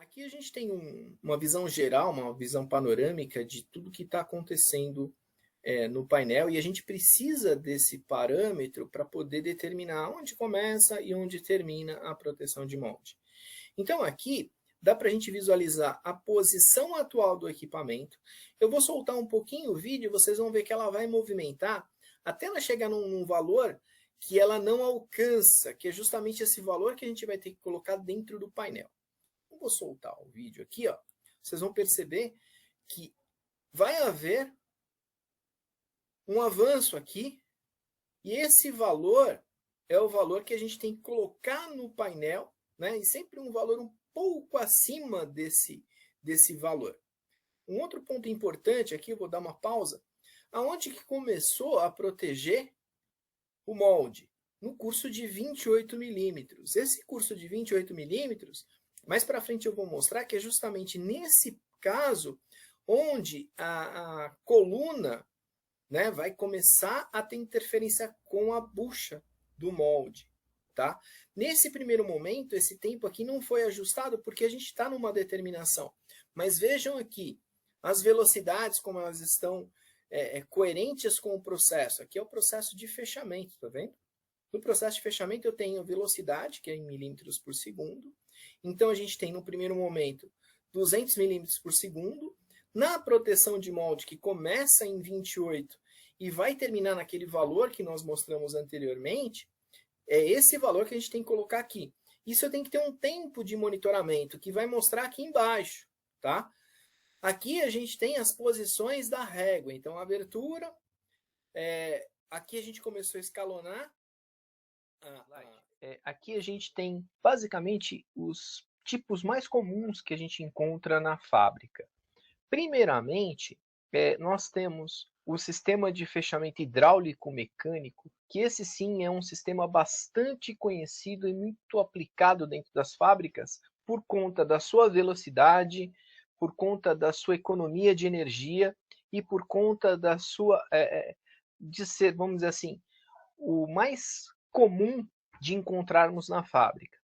Aqui a gente tem uma visão geral, uma visão panorâmica de tudo que está acontecendo no painel e a gente precisa desse parâmetro para poder determinar onde começa e onde termina a proteção de molde. Então aqui dá para a gente visualizar a posição atual do equipamento. Eu vou soltar um pouquinho o vídeo, vocês vão ver que ela vai movimentar até ela chegar num valor que ela não alcança, que é justamente esse valor que a gente vai ter que colocar dentro do painel. Eu vou soltar o vídeo aqui, ó. Vocês vão perceber que vai haver um avanço aqui, e esse valor é o valor que a gente tem que colocar no painel, né? E sempre um valor um pouco acima desse valor. Um outro ponto importante aqui, eu vou dar uma pausa, aonde que começou a proteger o molde? No curso de 28 milímetros. Esse curso de 28 milímetros, mais para frente eu vou mostrar que é justamente nesse caso onde a coluna, né, vai começar a ter interferência com a bucha do molde. Tá? Nesse primeiro momento, esse tempo aqui não foi ajustado porque a gente está numa determinação. Mas vejam aqui, as velocidades, como elas estão coerentes com o processo. Aqui é o processo de fechamento, tá vendo? No processo de fechamento eu tenho velocidade, que é em milímetros por segundo. Então a gente tem no primeiro momento 200 milímetros por segundo. Na proteção de molde, que começa em 28 e vai terminar naquele valor que nós mostramos anteriormente, é esse valor que a gente tem que colocar aqui. Isso eu tenho que ter um tempo de monitoramento, que vai mostrar aqui embaixo, tá? Aqui a gente tem as posições da régua. Então, a abertura, aqui a gente começou a escalonar. Aqui a gente tem, basicamente, os tipos mais comuns que a gente encontra na fábrica. Primeiramente, nós temos o sistema de fechamento hidráulico mecânico, que esse sim é um sistema bastante conhecido e muito aplicado dentro das fábricas por conta da sua velocidade, por conta da sua economia de energia e por conta da sua, de ser, vamos dizer assim, o mais comum de encontrarmos na fábrica.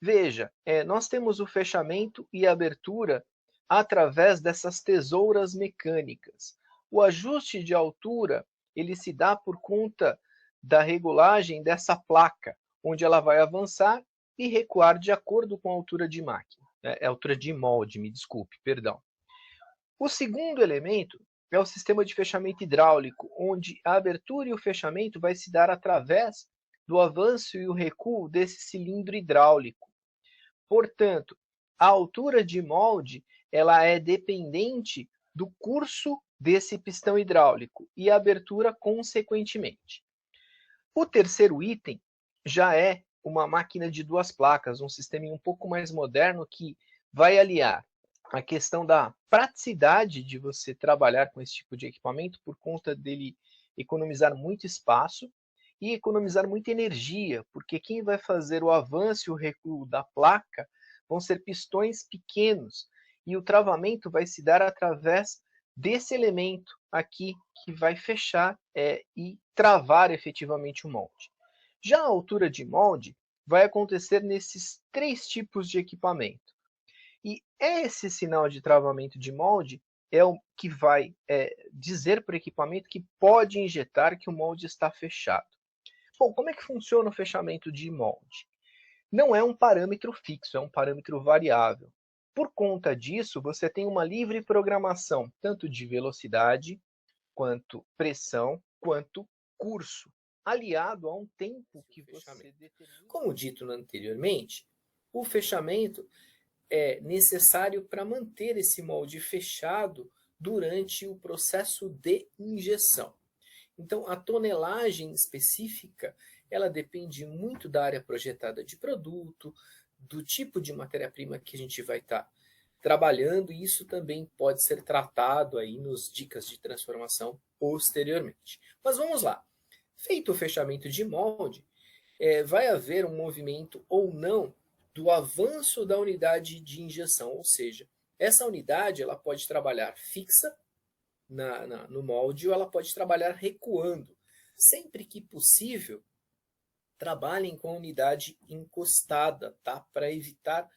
Veja, nós temos o fechamento e abertura através dessas tesouras mecânicas. O ajuste de altura ele se dá por conta da regulagem dessa placa, onde ela vai avançar e recuar de acordo com a altura de máquina. Altura de molde, me desculpe, perdão. O segundo elemento é o sistema de fechamento hidráulico, onde a abertura e o fechamento vai se dar através do avanço e o recuo desse cilindro hidráulico. Portanto, a altura de molde ela é dependente do curso desse pistão hidráulico e a abertura consequentemente. O terceiro item já é uma máquina de duas placas, um sistema um pouco mais moderno que vai aliar a questão da praticidade de você trabalhar com esse tipo de equipamento por conta dele economizar muito espaço e economizar muita energia, porque quem vai fazer o avanço e o recuo da placa vão ser pistões pequenos e o travamento vai se dar através desse elemento aqui que vai fechar e travar efetivamente o molde. Já a altura de molde vai acontecer nesses três tipos de equipamento. E esse sinal de travamento de molde é o que vai dizer para o equipamento que pode injetar que o molde está fechado. Bom, como é que funciona o fechamento de molde? Não é um parâmetro fixo, é um parâmetro variável. Por conta disso, você tem uma livre programação, tanto de velocidade, quanto pressão, quanto curso, aliado a um tempo que você determina. Como dito anteriormente, o fechamento é necessário para manter esse molde fechado durante o processo de injeção. Então, a tonelagem específica, ela depende muito da área projetada de produto, do tipo de matéria-prima que a gente vai estar trabalhando, e isso também pode ser tratado aí nos dicas de transformação posteriormente. Mas vamos lá. Feito o fechamento de molde, vai haver um movimento ou não do avanço da unidade de injeção, ou seja, essa unidade ela pode trabalhar fixa no molde ou ela pode trabalhar recuando. Sempre que possível, trabalhem com a unidade encostada, tá? Para evitar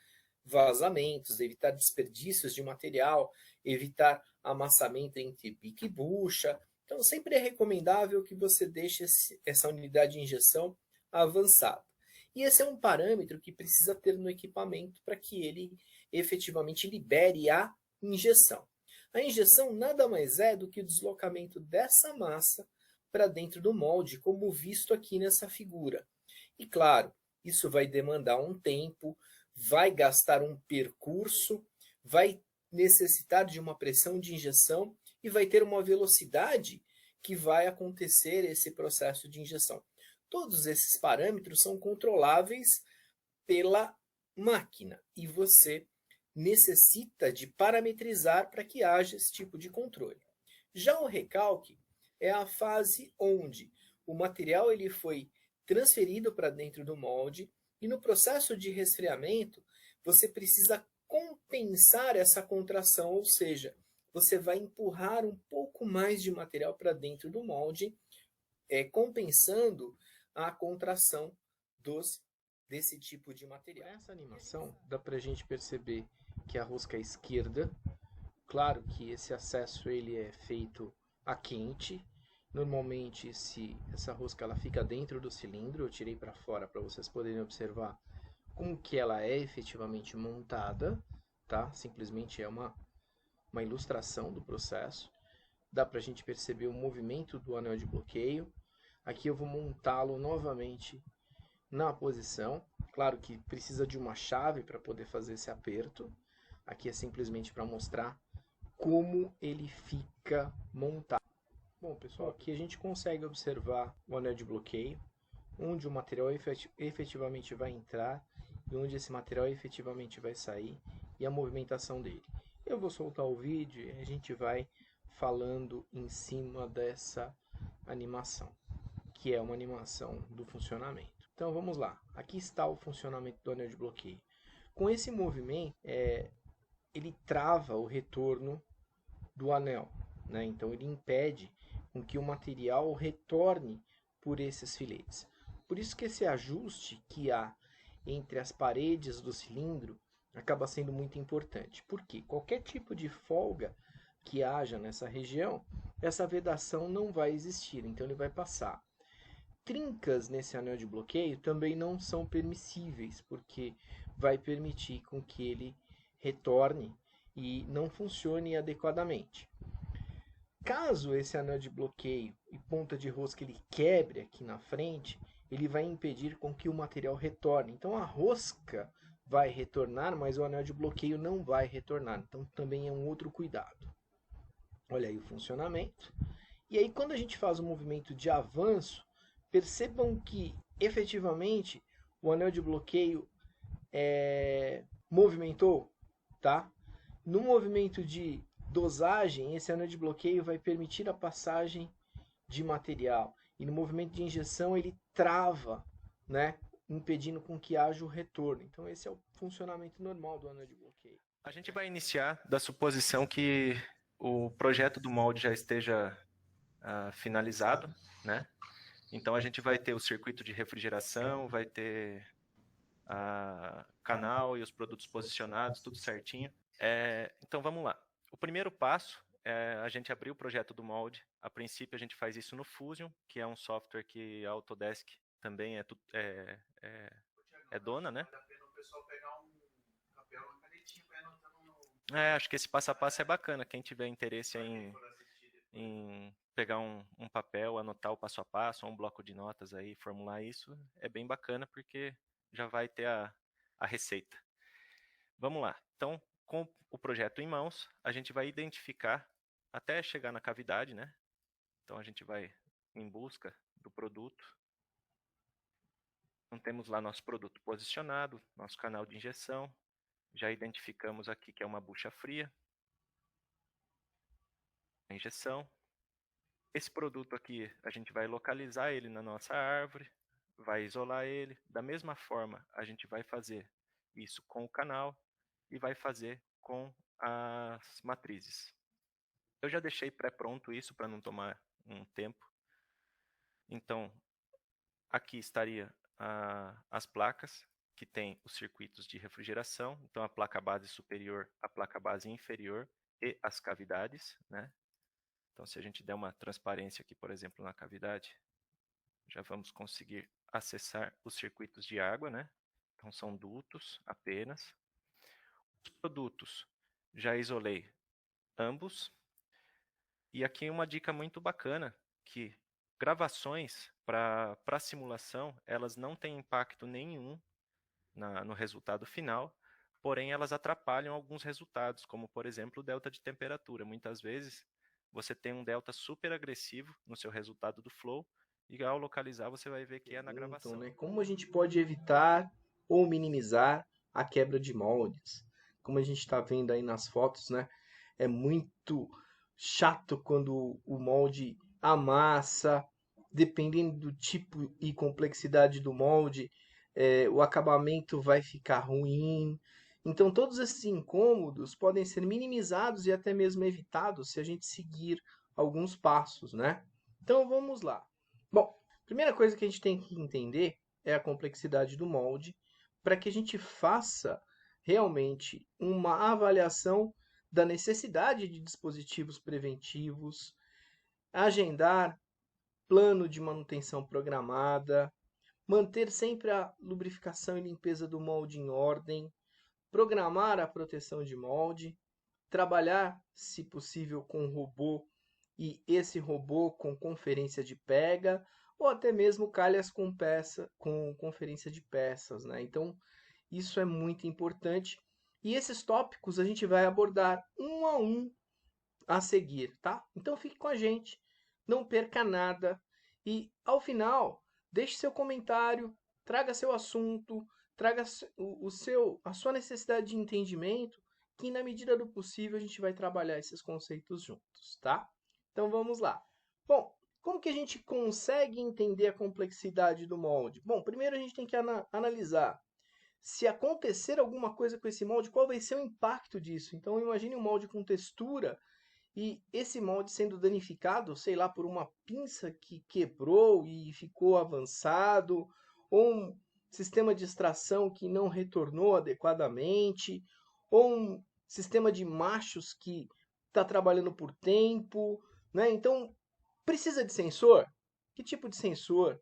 vazamentos, evitar desperdícios de material, evitar amassamento entre pique e bucha. Então, sempre é recomendável que você deixe essa unidade de injeção avançada. E esse é um parâmetro que precisa ter no equipamento para que ele efetivamente libere a injeção. A injeção nada mais é do que o deslocamento dessa massa para dentro do molde, como visto aqui nessa figura. E claro, isso vai demandar um tempo, vai gastar um percurso, vai necessitar de uma pressão de injeção e vai ter uma velocidade que vai acontecer esse processo de injeção. Todos esses parâmetros são controláveis pela máquina e você necessita de parametrizar para que haja esse tipo de controle. Já o recalque é a fase onde o material ele foi transferido para dentro do molde e no processo de resfriamento você precisa compensar essa contração, ou seja, você vai empurrar um pouco mais de material para dentro do molde, compensando a contração desse tipo de material. Nessa animação dá para a gente perceber que a rosca é esquerda. Claro que esse acesso ele é feito a quente. Normalmente essa rosca ela fica dentro do cilindro. Eu tirei para fora para vocês poderem observar como que ela é efetivamente montada, tá? Simplesmente é uma ilustração do processo. Dá para a gente perceber o movimento do anel de bloqueio. Aqui eu vou montá-lo novamente na posição. Claro que precisa de uma chave para poder fazer esse aperto. Aqui é simplesmente para mostrar como ele fica montado. Bom, pessoal, aqui a gente consegue observar o anel de bloqueio, onde o material efetivamente vai entrar e onde esse material efetivamente vai sair e a movimentação dele. Eu vou soltar o vídeo e a gente vai falando em cima dessa animação, que é uma animação do funcionamento. Então vamos lá, aqui está o funcionamento do anel de bloqueio. Com esse movimento, ele trava o retorno do anel, né? Então ele impede com que o material retorne por esses filetes. Por isso que esse ajuste que há entre as paredes do cilindro acaba sendo muito importante. Porque qualquer tipo de folga que haja nessa região, essa vedação não vai existir, então ele vai passar. Trincas nesse anel de bloqueio também não são permissíveis, porque vai permitir com que ele retorne e não funcione adequadamente. Caso esse anel de bloqueio e ponta de rosca ele quebre aqui na frente, ele vai impedir com que o material retorne. Então a rosca vai retornar, mas o anel de bloqueio não vai retornar. Então também é um outro cuidado. Olha aí o funcionamento. E aí quando a gente faz o movimento de avanço, percebam que efetivamente o anel de bloqueio movimentou, tá? No movimento de dosagem, esse anel de bloqueio vai permitir a passagem de material. E no movimento de injeção ele trava, né? Impedindo com que haja o retorno. Então esse é o funcionamento normal do anel de bloqueio. A gente vai iniciar da suposição que o projeto do molde já esteja finalizado, né? Então a gente vai ter o circuito de refrigeração, vai ter canal e os produtos posicionados, tudo certinho. Então vamos lá. O primeiro passo é a gente abrir o projeto do molde. A princípio a gente faz isso no Fusion, que é um software que a Autodesk também é dona, né? Vale a pena o pessoal pegar um papel, uma canetinha para ir anotando. Acho que esse passo a passo é bacana. Quem tiver interesse em pegar um papel, anotar o passo a passo, ou um bloco de notas aí, formular isso, é bem bacana porque já vai ter a receita. Vamos lá. Então, com o projeto em mãos, a gente vai identificar até chegar na cavidade, né? Então a gente vai em busca do produto. Então temos lá nosso produto posicionado, nosso canal de injeção. Já identificamos aqui que é uma bucha fria. A injeção. Esse produto aqui, a gente vai localizar ele na nossa árvore, vai isolar ele. Da mesma forma, a gente vai fazer isso com o canal e vai fazer com as matrizes. Eu já deixei pré-pronto isso para não tomar um tempo. Então, aqui estaria as placas, que tem os circuitos de refrigeração, então a placa base superior, a placa base inferior e as cavidades, né? Então, se a gente der uma transparência aqui, por exemplo, na cavidade, já vamos conseguir acessar os circuitos de água, né? Então, são dutos apenas. Os produtos, já isolei ambos. E aqui uma dica muito bacana, que gravações para simulação, elas não têm impacto nenhum no resultado final, porém elas atrapalham alguns resultados, como por exemplo o delta de temperatura. Muitas vezes você tem um delta super agressivo no seu resultado do flow, e ao localizar você vai ver que é na gravação. Né? Como a gente pode evitar ou minimizar a quebra de moldes? Como a gente está vendo aí nas fotos, né? É muito chato quando o molde amassa, dependendo do tipo e complexidade do molde, o acabamento vai ficar ruim. Então, todos esses incômodos podem ser minimizados e até mesmo evitados se a gente seguir alguns passos, né? Então, vamos lá. Bom, primeira coisa que a gente tem que entender é a complexidade do molde, para que a gente faça realmente uma avaliação da necessidade de dispositivos preventivos, agendar plano de manutenção programada, manter sempre a lubrificação e limpeza do molde em ordem, programar a proteção de molde, trabalhar, se possível, com robô e esse robô com conferência de pega, ou até mesmo calhas com conferência de peças, né? Então, isso é muito importante. E esses tópicos a gente vai abordar um a um a seguir, tá? Então fique com a gente, não perca nada e ao final deixe seu comentário, traga seu assunto, traga a sua necessidade de entendimento, que na medida do possível a gente vai trabalhar esses conceitos juntos, tá? Então vamos lá. Bom, como que a gente consegue entender a complexidade do molde? Bom, primeiro a gente tem que analisar se acontecer alguma coisa com esse molde, qual vai ser o impacto disso. Então imagine um molde com textura e esse molde sendo danificado, sei lá, por uma pinça que quebrou e ficou avançado, ou um sistema de extração que não retornou adequadamente, ou um sistema de machos que está trabalhando por tempo, né? Então, precisa de sensor? Que tipo de sensor?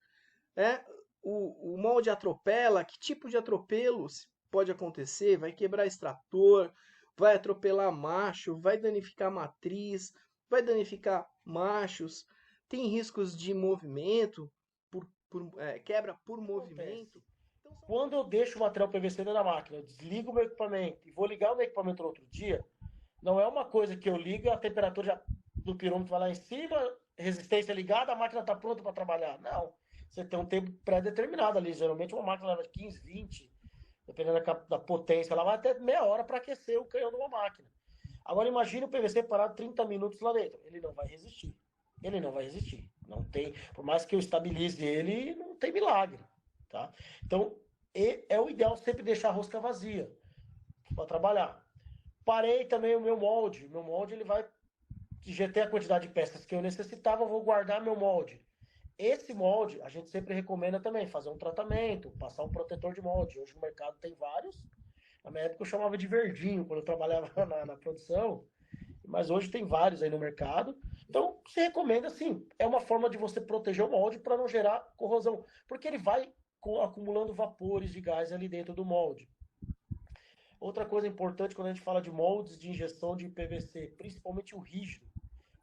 O molde atropela? Que tipo de atropelo pode acontecer? Vai quebrar extrator? Vai atropelar macho? Vai danificar matriz? Vai danificar machos? Tem riscos de movimento? Quebra por movimento? Então, quando eu deixo o material PVC dentro da máquina, eu desligo o meu equipamento e vou ligar o meu equipamento no outro dia, não é uma coisa que eu ligo, a temperatura do pirômetro vai lá em cima, resistência ligada, a máquina está pronta para trabalhar. Não. Você tem um tempo pré-determinado ali. Geralmente uma máquina leva 15, 20, dependendo da potência, ela vai até meia hora para aquecer o canhão de uma máquina. Agora imagine o PVC parado 30 minutos lá dentro. Ele não vai resistir. Ele não vai resistir. Não tem, por mais que eu estabilize ele, não tem milagre. Tá? Então, é o ideal sempre deixar a rosca vazia para trabalhar. Parei também o meu molde. Meu molde ele vai injetei a quantidade de peças que eu necessitava, eu vou guardar meu molde. Esse molde, a gente sempre recomenda também fazer um tratamento, passar um protetor de molde. Hoje no mercado tem vários. Na minha época eu chamava de verdinho, quando eu trabalhava na produção. Mas hoje tem vários aí no mercado. Então, se recomenda, assim, é uma forma de você proteger o molde para não gerar corrosão. Porque ele vai acumulando vapores de gás ali dentro do molde. Outra coisa importante quando a gente fala de moldes de injeção de PVC, principalmente o rígido,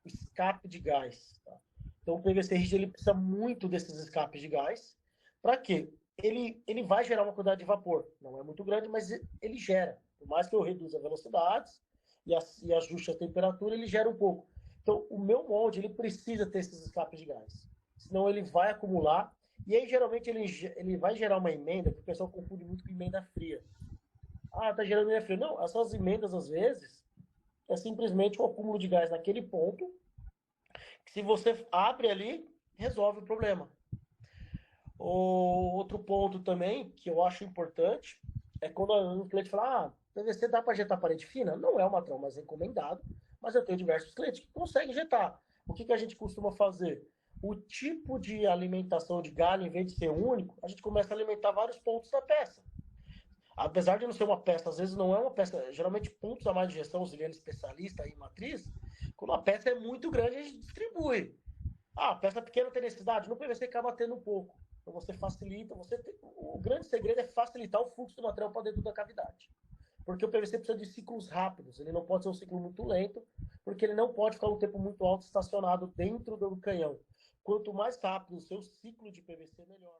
o escape de gás. Tá? Então o PVC rígido ele precisa muito desses escapes de gás. Para quê? Ele vai gerar uma quantidade de vapor. Não é muito grande, mas ele gera. Por mais que eu reduza velocidades e ajuste a temperatura, ele gera um pouco. Então o meu molde ele precisa ter esses escapes de gás. Senão ele vai acumular. E aí geralmente ele vai gerar uma emenda, que o pessoal confunde muito com emenda fria. Ah, tá gerando emenda fria. Não, essas emendas às vezes é simplesmente um acúmulo de gás naquele ponto, que se você abre ali, resolve o problema. Outro ponto também, que eu acho importante, é quando o cliente fala, PVC dá para injetar parede fina? Não é o material mais recomendado, mas eu tenho diversos clientes que conseguem injetar. O que a gente costuma fazer? O tipo de alimentação de galho, em vez de ser único, a gente começa a alimentar vários pontos da peça. apesar de não ser uma peça, às vezes não é uma peça, geralmente pontos a mais de gestão, auxiliando especialista em matriz, quando a peça é muito grande, a gente distribui. Ah, a peça pequena tem necessidade, no PVC acaba tendo um pouco. Então você facilita, o grande segredo é facilitar o fluxo do material para dentro da cavidade. Porque o PVC precisa de ciclos rápidos, ele não pode ser um ciclo muito lento, porque ele não pode ficar um tempo muito alto estacionado dentro do canhão. Quanto mais rápido o seu ciclo de PVC, melhor.